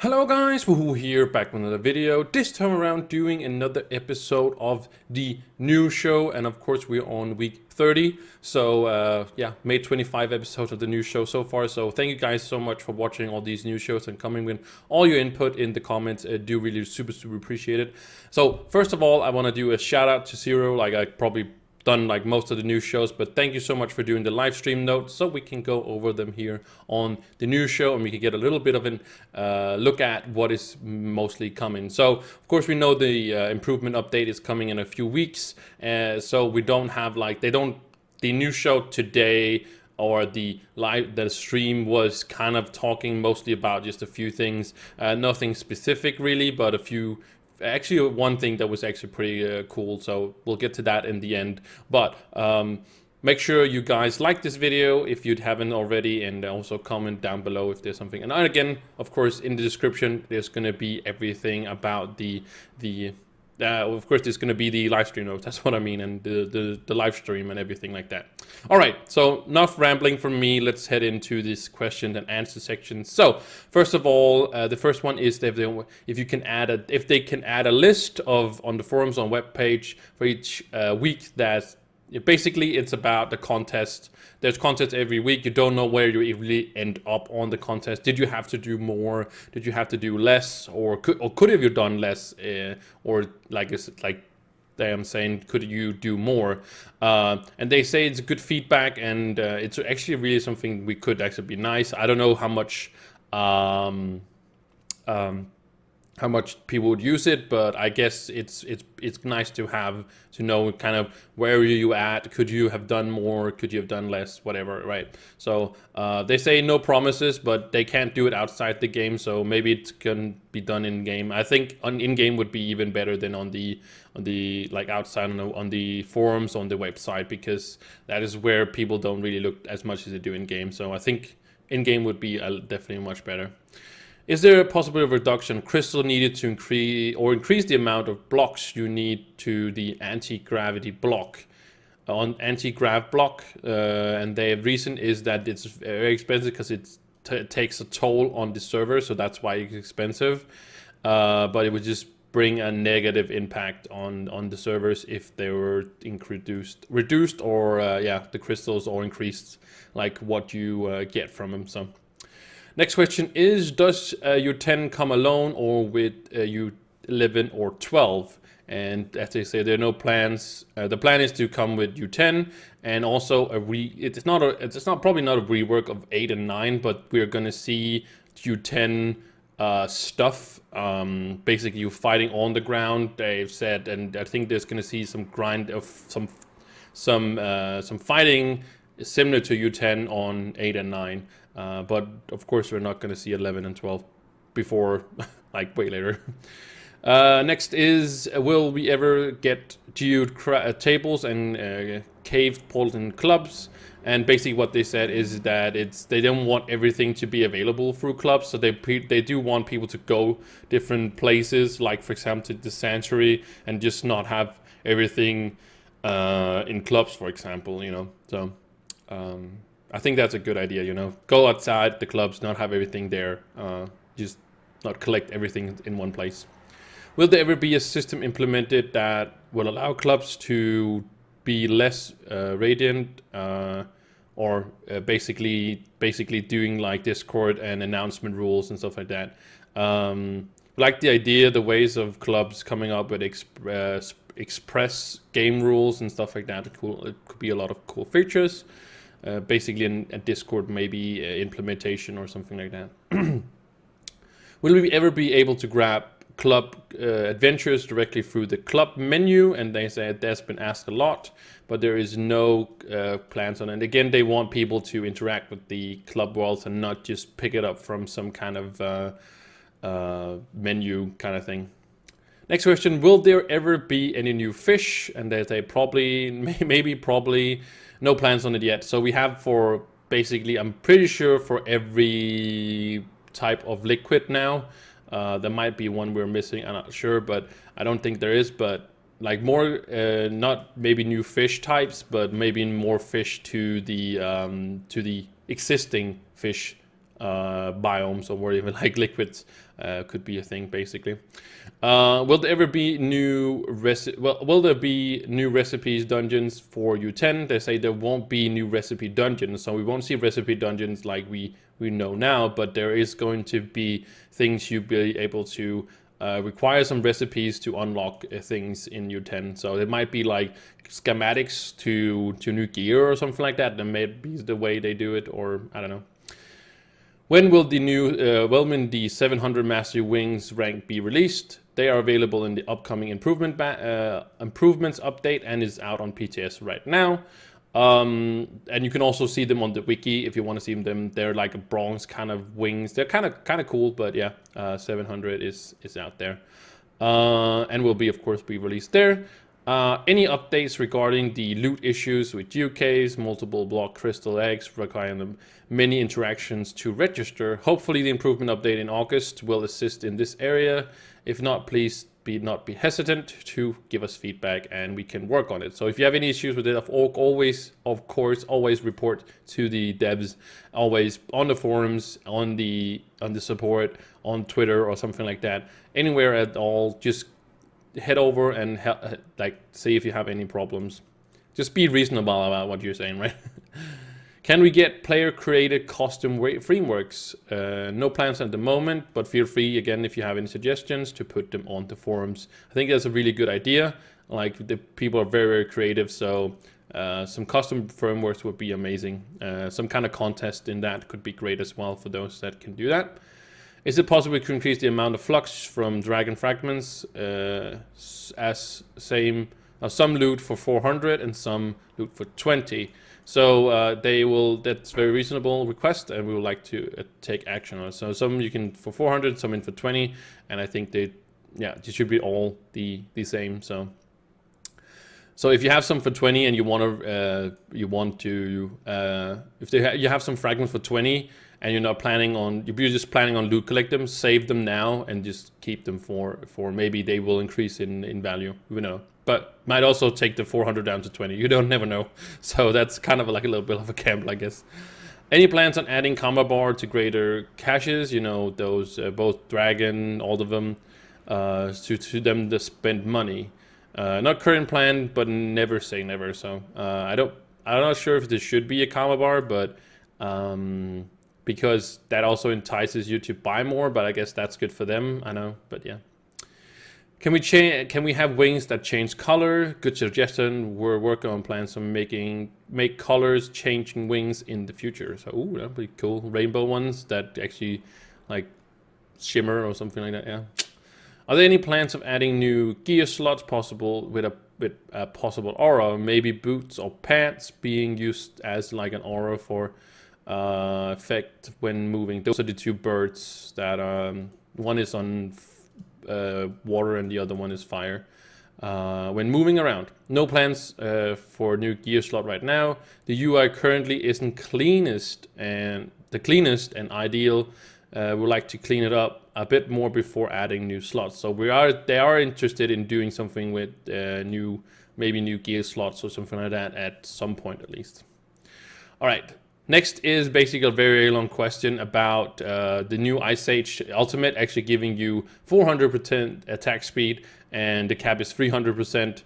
Hello guys, Wahoo here, back with another video. This time around doing another episode of the new show, and of course we're on week 30. So yeah, made 25 episodes of the new show so far. So thank you guys so much for watching all these new shows and coming with all your input in the comments. I do really super appreciate it. So first of all, I want to do a shout out to Zero, like I probably done like most of the new shows, but thank you so much for doing the live stream notes so we can go over them here on the new show and we can get a little bit of an look at what is mostly coming. So of course we know the improvement update is coming in a few weeks, so we don't have like the new show today or the stream was kind of talking mostly about just a few things, nothing specific really, but a few. Actually, one thing that was actually pretty cool, so we'll get to that in the end. But make sure you guys like this video if you haven't already, and also comment down below if there's something. And again, of course, in the description, there's going to be everything about the of course, there's going to be the live stream notes. That's what I mean, and the live stream and everything like that. All right, so enough rambling from me. Let's head into this question and answer section. So first of all, the first one is if they can add a list of on the forums on web page for each week that. Basically, it's about the contest. There's contests every week. You don't know where you really end up on the contest. Did you have to do more? Did you have to do less? Or could have you done less? Or like I'm saying, could you do more? And they say it's good feedback, and it's actually really something we could actually be nice. I don't know how much people would use it, but I guess it's nice to have to know kind of where are you at. Could you have done more? Could you have done less? Whatever, right? So they say no promises, but they can't do it outside the game. So maybe it can be done in game. I think in game would be even better than on the like outside on the forums on the website, because that is where people don't really look as much as they do in game. So I think in game would be definitely much better. Is there a possible reduction crystal needed to increase the amount of blocks you need to the anti-gravity block? On anti-grav block, and the reason is that it's very expensive because it takes a toll on the server, so that's why it's expensive. But it would just bring a negative impact on the servers if they were reduced, or yeah, the crystals or increased, like what you get from them. So. Next question is, does U10 come alone or with U11 or 12? And as they say, there are no plans. The plan is to come with U10 and also it's probably not a rework of 8 and 9, but we're gonna see U10 stuff. Basically, you fighting on the ground. They've said, and I think there's gonna see some grind of some fighting similar to U10 on 8 and 9. But of course, we're not going to see 11 and 12 before, like, way later. Next is, will we ever get geode tables and caved Portland clubs? And basically what they said is that they don't want everything to be available through clubs, so they do want people to go different places, like for example to the sanctuary, and just not have everything in clubs, for example, you know. So I think that's a good idea, you know. Go outside the clubs, not have everything there, just not collect everything in one place. Will there ever be a system implemented that will allow clubs to be less radiant, or basically doing like Discord and announcement rules and stuff like that? Like the idea, the ways of clubs coming up with express game rules and stuff like that. It could be a lot of cool features. Basically a Discord maybe implementation or something like that. Will we ever be able to grab club adventures directly through the club menu? And they said that's been asked a lot, but there is no plans on it. And again, they want people to interact with the club worlds and not just pick it up from some kind of menu kind of thing. Next question, will there ever be any new fish? And they say probably, probably, no plans on it yet. So we have for basically, I'm pretty sure for every type of liquid now. There might be one we're missing, I'm not sure, but I don't think there is. But like more, not maybe new fish types, but maybe more fish to the existing fish biomes, or even like liquids could be a thing basically. Will there ever be new will there be new recipes dungeons for U10? They say there won't be new recipe dungeons, so we won't see recipe dungeons like we know now, but there is going to be things you'll be able to require some recipes to unlock things in U10. So it might be like schematics to new gear or something like that. That may be the way they do it, or I don't know. When will the new the 700 Mastery Wings rank be released? They are available in the upcoming improvements update and is out on PTS right now. And you can also see them on the wiki if you want to see them. They're like a bronze kind of wings. They're kind of cool, but yeah, 700 is out there, and will be, of course, be released there. Any updates regarding the loot issues with UKs, multiple block crystal eggs requiring them many interactions to register? Hopefully the improvement update in August will assist in this area. If not, please not be hesitant to give us feedback and we can work on it. So if you have any issues with it, of course, always report to the devs, always on the forums, on the support, on Twitter or something like that. Anywhere at all, just head over and see if you have any problems. Just be reasonable about what you're saying, right? Can we get player-created custom frameworks? No plans at the moment, but feel free, again, if you have any suggestions, to put them on the forums. I think that's a really good idea. Like, the people are very, very creative, so some custom frameworks would be amazing. Some kind of contest in that could be great as well for those that can do that. Is it possible to increase the amount of flux from dragon fragments as some loot for 400 and some loot for 20? So that's very reasonable request, and we would like to take action on it. So some you can for 400, some in for 20, and I think they should be all the same. So if you have some for 20 and you have some fragments for 20 and you're just planning on loot collect them, save them now and just keep them for maybe they will increase in value. We know. But might also take the 400 down to 20. You don't never know. So that's kind of like a little bit of a gamble, I guess. Any plans on adding combo bar to greater caches? You know, those both dragon, all of them, to them to spend money. Not current plan, but never say never. So I'm not sure if there should be a combo bar, but because that also entices you to buy more. But I guess that's good for them. I know, but yeah. Can we have wings that change color? Good suggestion. We're working on plans on make colors changing wings in the future. So that'd be cool. Rainbow ones that actually like shimmer or something like that. Yeah. Are there any plans of adding new gear slots possible with a possible aura? Maybe boots or pants being used as like an aura for effect when moving. Those are the two birds that one is on water and the other one is fire. When moving around, no plans for new gear slot right now. The UI currently isn't the cleanest and ideal. We'd like to clean it up a bit more before adding new slots. So they are interested in doing something with maybe new gear slots or something like that at some point at least. All right. Next is basically a very long question about the new Ice Age Ultimate actually giving you 400% attack speed, and the cap is 300%,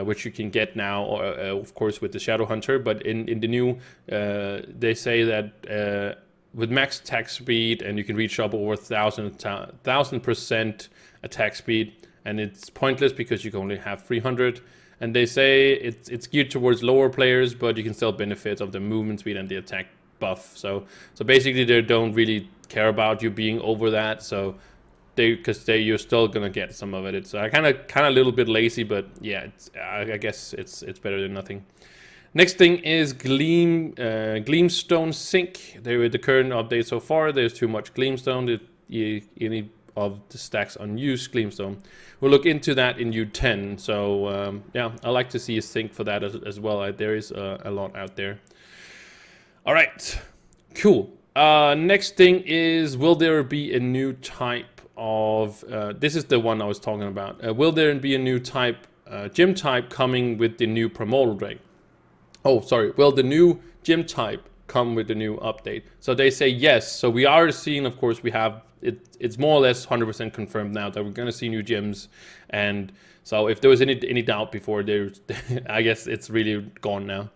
which you can get now, of course, with the Shadow Hunter. But in the new, they say that with max attack speed, and you can reach up over 1,000% attack speed, and it's pointless because you can only have 300. And they say it's geared towards lower players, but you can still benefit of the movement speed and the attack buff. So basically they don't really care about you being over that. So you're still gonna get some of it. So I kind of a little bit lazy, but yeah, I guess it's better than nothing. Next thing is Gleamstone Sync. They were the current update so far. There's too much Gleamstone. Any of the stacks unused Gleamstone. We'll look into that in U10. So yeah, I like to see a sync for that as well. There is a lot out there. All right, cool. Next thing is, will there be a new type of? This is the one I was talking about. Will there be a new type, gym type, coming with the new promoter drag? Oh, sorry. Will the new gym type come with the new update. So they say yes. So we are seeing, of course, we have it. It's more or less 100% confirmed now that we're going to see new gyms. And so if there was any doubt before, there's I guess it's really gone now.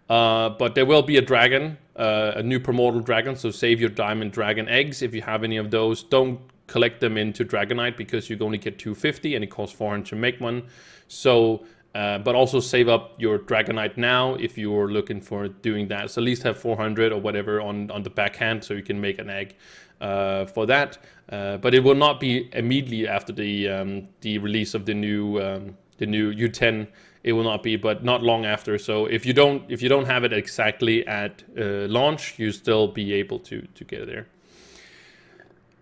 But there will be a dragon, a new primordial dragon. So save your diamond dragon eggs if you have any of those. Don't collect them into Dragonite because you only get 250 and it costs 400 to make one. So, but also save up your Dragonite now if you're looking for doing that. So at least have 400 or whatever on the backhand so you can make an egg for that. But it will not be immediately after the release of the new U10. It will not be, but not long after. So if you don't have it exactly at launch, you still be able to get it there.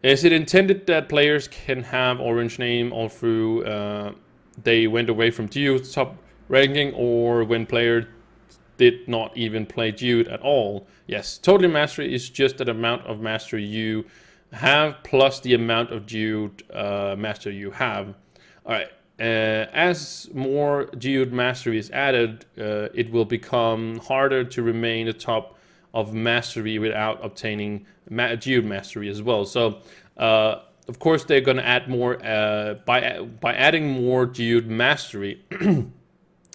Is it intended that players can have orange name all through they went away from Dude top ranking, or when player did not even play Dude at all? Yes, total mastery is just that amount of mastery you have plus the amount of Dude mastery you have. All right. As more Geode mastery is added, it will become harder to remain the top of mastery without obtaining Geode mastery as well. So, of course, they're going to add more by adding more Geode mastery.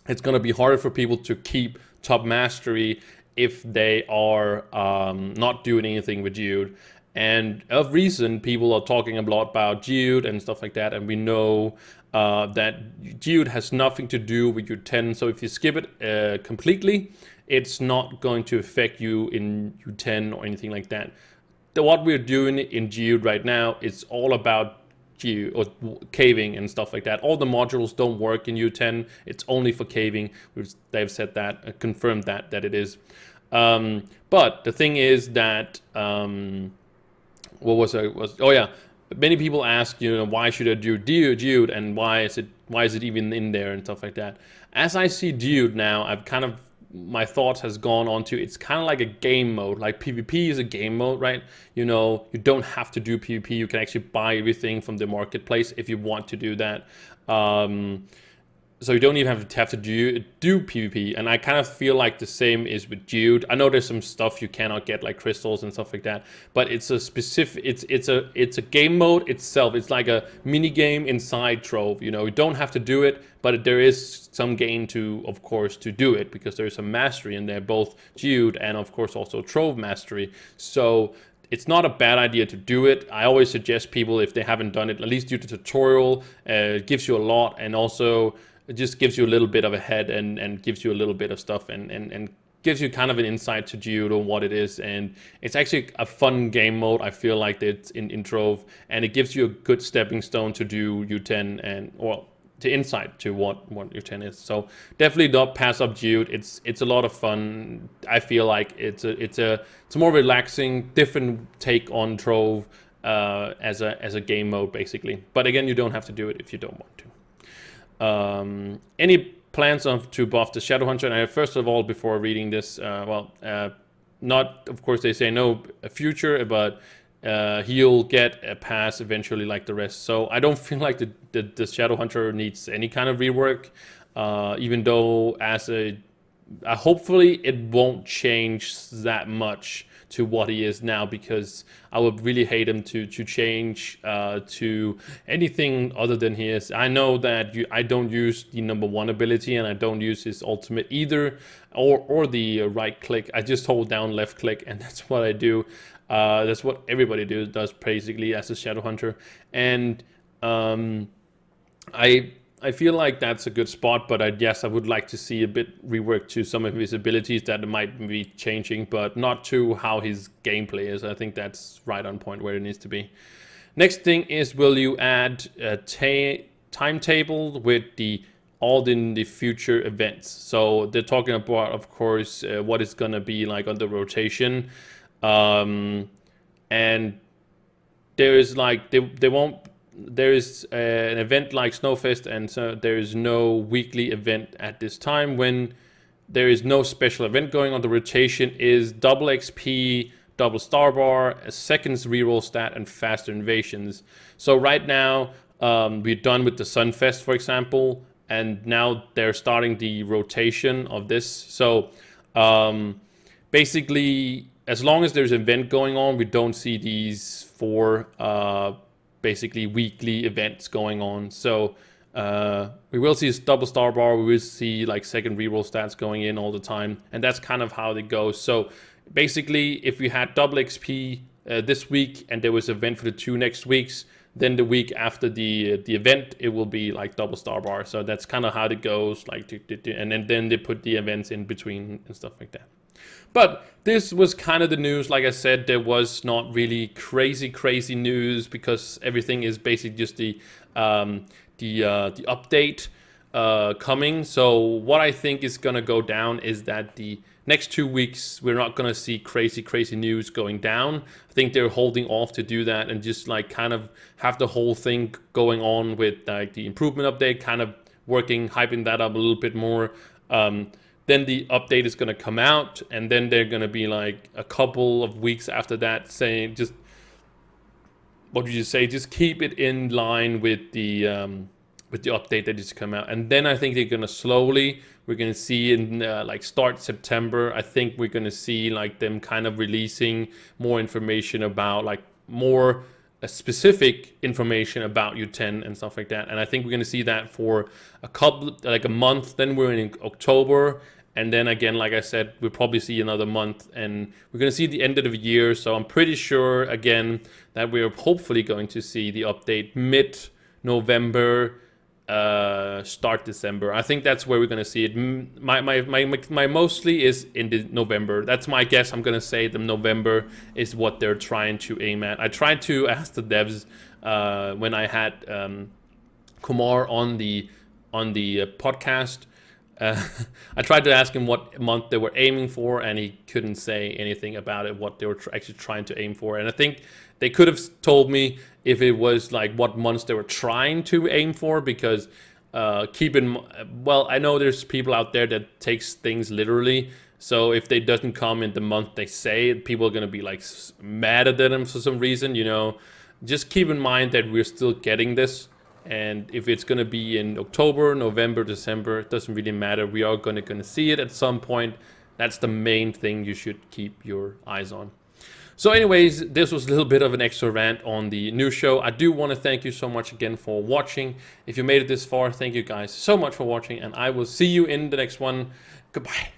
It's going to be harder for people to keep top mastery if they are not doing anything with Geode. And of reason, people are talking a lot about Geode and stuff like that, and we know that Geode has nothing to do with your 10. So if you skip it completely, it's not going to affect you in U10 or anything like that. What we're doing in Geode right now is all about Geode or caving and stuff like that. All the modules don't work in U10. It's only for caving. They've said that, confirmed that it is. But the thing is that many people ask, why should I do Dude and why is it even in there and stuff like that. As I see Dude now, my thoughts has gone on to, it's kind of like a game mode. Like PvP is a game mode, right? You don't have to do PvP. You can actually buy everything from the marketplace if you want to do that. So you don't even have to do PvP, and I kind of feel like the same is with Dude. I know there's some stuff you cannot get, like crystals and stuff like that, but it's a specific, it's a game mode itself. It's like a mini game inside Trove. You don't have to do it, but there is some gain of course, to do it because there's some mastery in there, both Dude and of course also Trove mastery. So it's not a bad idea to do it. I always suggest people, if they haven't done it, at least do the tutorial. It gives you a lot, and also it just gives you a little bit of a head and gives you a little bit of stuff and gives you kind of an insight to Geode on what it is. And it's actually a fun game mode. I feel like it's in Trove, and it gives you a good stepping stone to do U10 to insight to what U10 is. So definitely don't pass up Geode. It's a lot of fun. I feel like it's a more relaxing, different take on Trove as a game mode basically. But again, you don't have to do it if you don't want to. Any plans to buff the Shadow Hunter? And first of all, before reading this, not, of course, they say no future, but he'll get a pass eventually like the rest. So I don't feel like the Shadow Hunter needs any kind of rework, even though hopefully it won't change that much to what he is now, because I would really hate him to change to anything other than he is. I know that I don't use the #1 ability, and I don't use his ultimate either, or the right click. I just hold down left click, and that's what I do. That's what everybody does basically as a Shadow Hunter. And I feel like that's a good spot, but I would like to see a bit rework to some of his abilities that might be changing, but not to how his gameplay is. I think that's right on point where it needs to be. Next thing is, will you add a timetable with all the future events? So they're talking about, of course, what it's gonna be like on the rotation, and there is like they won't. There is an event like Snowfest, and so there is no weekly event at this time. When there is no special event going on, the rotation is double XP, double star bar, a seconds reroll stat, and faster invasions. So right now, we're done with the Sunfest, for example, and now they're starting the rotation of this. So basically, as long as there's an event going on, we don't see these 4 basically weekly events going on. So we will see a double star bar. We will see like second reroll stats going in all the time, and that's kind of how it goes. So basically, if we had double XP this week and there was an event for the 2 next weeks, then the week after the event, it will be like double star bar. So that's kind of how it goes. Like, and then they put the events in between and stuff like that. But this was kind of the news. Like I said, there was not really crazy news because everything is basically just the update coming. So what I think is gonna go down is that the next 2 weeks we're not gonna see crazy news going down. I think they're holding off to do that and just like kind of have the whole thing going on with like the improvement update, kind of working, hyping that up a little bit more. Then the update is going to come out, and then they're going to be like a couple of weeks after that saying just, what would you say, just keep it in line with the update that just come out. And then I think they're going to slowly, we're going to see in like start September, I think we're going to see like them kind of releasing more information about like more specific information about U10 and stuff like that. And I think we're going to see that for a month. Then we're in October. And then again, like I said, we'll probably see another month, and we're going to see the end of the year. So I'm pretty sure, again, that we're hopefully going to see the update mid-November, start December. I think that's where we're going to see it. My mostly is in the November. That's my guess. I'm going to say the November is what they're trying to aim at. I tried to ask the devs when I had Kumar on the podcast. I tried to ask him what month they were aiming for, and he couldn't say anything about it, what they were actually trying to aim for. And I think they could have told me if it was like what months they were trying to aim for, because well, I know there's people out there that takes things literally. So if they doesn't come in the month they say, people are going to be like mad at them for some reason, you know. Just keep in mind that we're still getting this. And if it's going to be in October, November, December, it doesn't really matter. We are going to see it at some point. That's the main thing you should keep your eyes on. So anyways, this was a little bit of an extra rant on the new show. I do want to thank you so much again for watching. If you made it this far, thank you guys so much for watching, and I will see you in the next one. Goodbye.